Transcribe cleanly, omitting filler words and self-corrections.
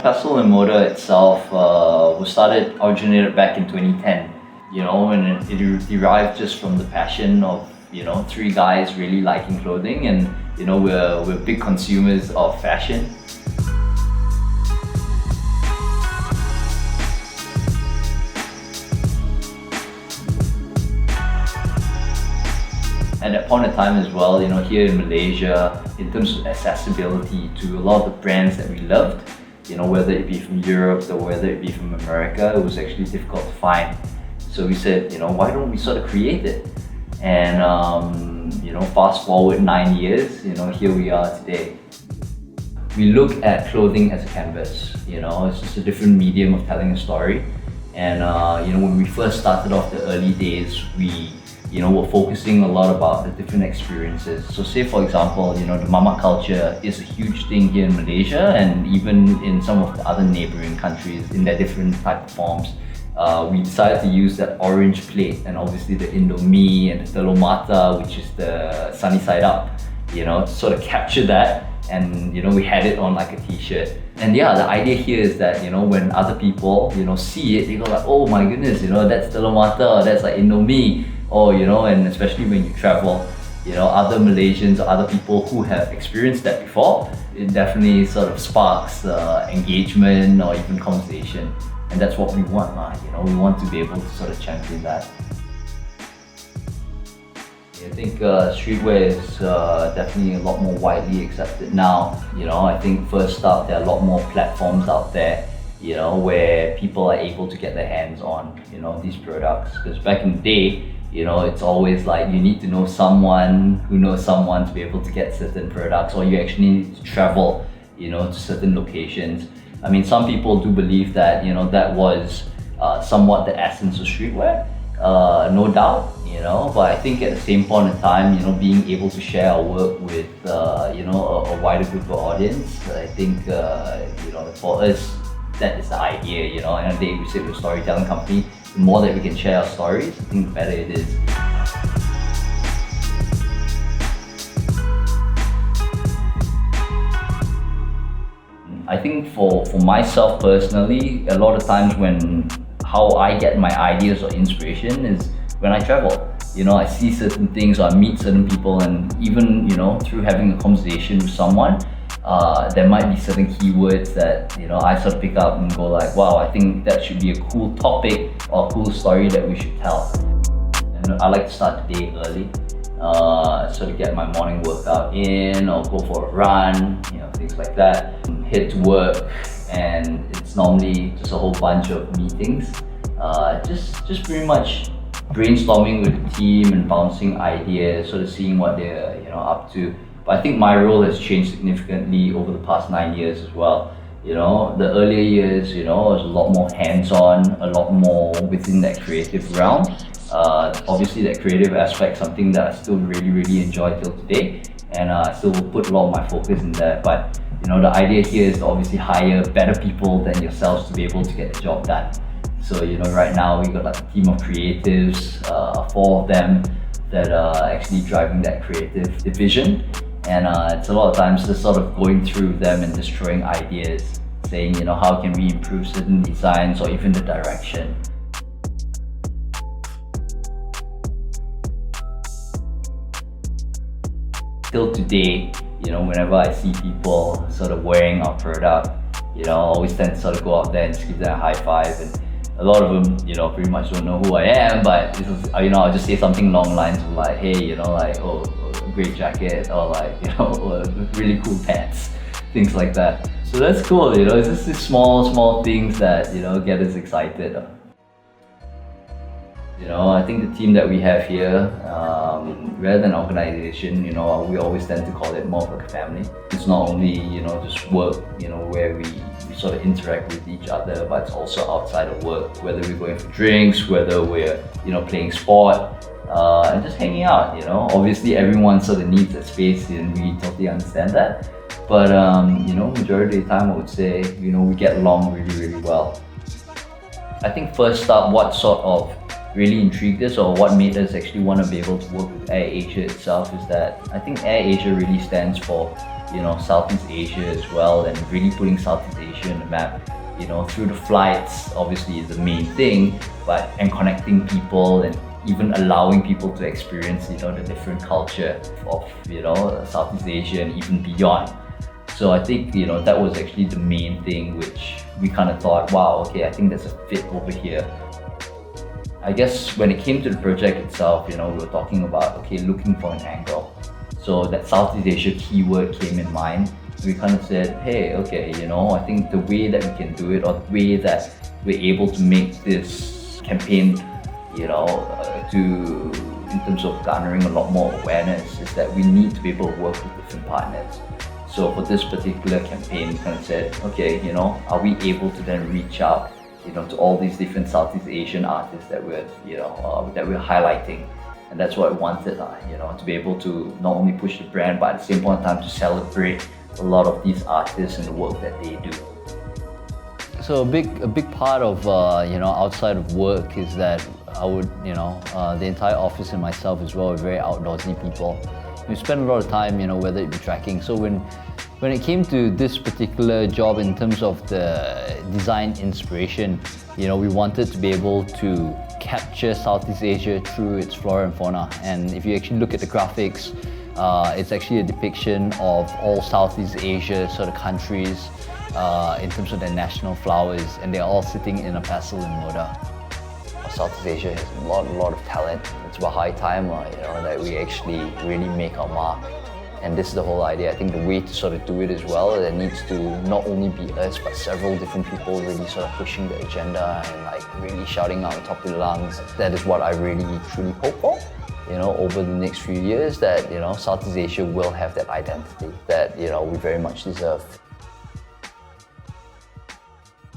Pestle Mortar itself originated back in 2010, and it derived just from the passion of, three guys really liking clothing, and, we're big consumers of fashion. At that point of time as well, here in Malaysia, in terms of accessibility to a lot of the brands that we loved, whether it be from Europe or whether it be from America, it was actually difficult to find. So we said, why don't we sort of create it? And, fast forward 9 years, here we are today. We look at clothing as a canvas, it's just a different medium of telling a story. And, when we first started off the early days, we're focusing a lot about the different experiences. So say for example, the mamak culture is a huge thing here in Malaysia and even in some of the other neighboring countries in their different type of forms. We decided to use that orange plate and obviously the Indomie and the telur mata, which is the sunny side up, to sort of capture that. And we had it on like a t-shirt. And yeah, the idea here is that when other people see it, they go like, oh my goodness, that's telur mata, that's like Indomie. Or and especially when you travel, other Malaysians or other people who have experienced that before, it definitely sort of sparks engagement or even conversation. And that's what we want, we want to be able to sort of champion that. I think streetwear is definitely a lot more widely accepted now. I think first up, there are a lot more platforms out there, where people are able to get their hands on, these products. Because back in the day, it's always like you need to know someone who knows someone to be able to get certain products, or you actually need to travel, to certain locations. I mean, some people do believe that, that was somewhat the essence of streetwear, no doubt, but I think at the same point in time, being able to share our work with, a wider group of audience, I think, for us, that is the idea, and the day we say we're a storytelling company, the more that we can share our stories, I think the better it is. I think for myself personally, a lot of times how I get my ideas or inspiration is when I travel. I see certain things or I meet certain people, and even through having a conversation with someone, there might be certain keywords that I sort of pick up and go like, wow, I think that should be a cool topic or a cool story that we should tell. And I like to start the day early, sort of get my morning workout in or go for a run, things like that. Head to work, and it's normally just a whole bunch of meetings, just pretty much brainstorming with the team and bouncing ideas, sort of seeing what they're up to. But I think my role has changed significantly over the past 9 years as well. The earlier years, I was a lot more hands-on, a lot more within that creative realm. Obviously that creative aspect, something that I still really enjoy till today, and I still put a lot of my focus in that. But the idea here is to obviously hire better people than yourselves to be able to get the job done. So right now we got like a team of creatives, 4 of them that are actually driving that creative division. And it's a lot of times just sort of going through them and just throwing ideas, saying, how can we improve certain designs or even the direction. Till today, whenever I see people sort of wearing our product, I always tend to sort of go out there and just give them a high five. And a lot of them, pretty much don't know who I am, but I'll just say something along the lines of like, hey, oh, great jacket, or like, really cool pants, things like that. So that's cool, it's just these small things that, get us excited. I think the team that we have here, rather than an organization, we always tend to call it more of a family. It's not only, just work, where we sort of interact with each other, but it's also outside of work, whether we're going for drinks, whether we're, playing sport, and just hanging out, Obviously everyone sort of needs that space, and we totally understand that. But, majority of the time I would say, we get along really well. I think first up, what sort of really intrigued us, or what made us actually want to be able to work with AirAsia itself, is that I think AirAsia really stands for, Southeast Asia as well, and really putting Southeast Asia on the map. Through the flights, obviously is the main thing, and connecting people and even allowing people to experience, the different culture of, Southeast Asia and even beyond. So I think, that was actually the main thing which we kind of thought, wow, okay, I think there's a fit over here. I guess when it came to the project itself, we were talking about, okay, looking for an angle. So that Southeast Asia keyword came in mind. We kind of said, hey, okay, I think the way that we can do it, or the way that we're able to make this campaign, in terms of garnering a lot more awareness, is that we need to be able to work with different partners. So for this particular campaign, we kind of said, okay, are we able to then reach out, to all these different Southeast Asian artists that we're highlighting. And that's what I wanted, to be able to not only push the brand, but at the same point in time to celebrate a lot of these artists and the work that they do. So a big part of outside of work is that I would the entire office and myself as well are very outdoorsy people. We spend a lot of time whether it be tracking. So when it came to this particular job in terms of the design inspiration, we wanted to be able to capture Southeast Asia through its flora and fauna. And if you actually look at the graphics, it's actually a depiction of all Southeast Asia sort of countries in terms of their national flowers, and they're all sitting in a pestle mortar. Southeast Asia has a lot of talent. It's about high time that we actually really make our mark. And this is the whole idea. I think the way to sort of do it as well, there needs to not only be us, but several different people really sort of pushing the agenda and really shouting out on top of their lungs. That is what I really truly hope for. Over the next few years, that Southeast Asia will have that identity that we very much deserve.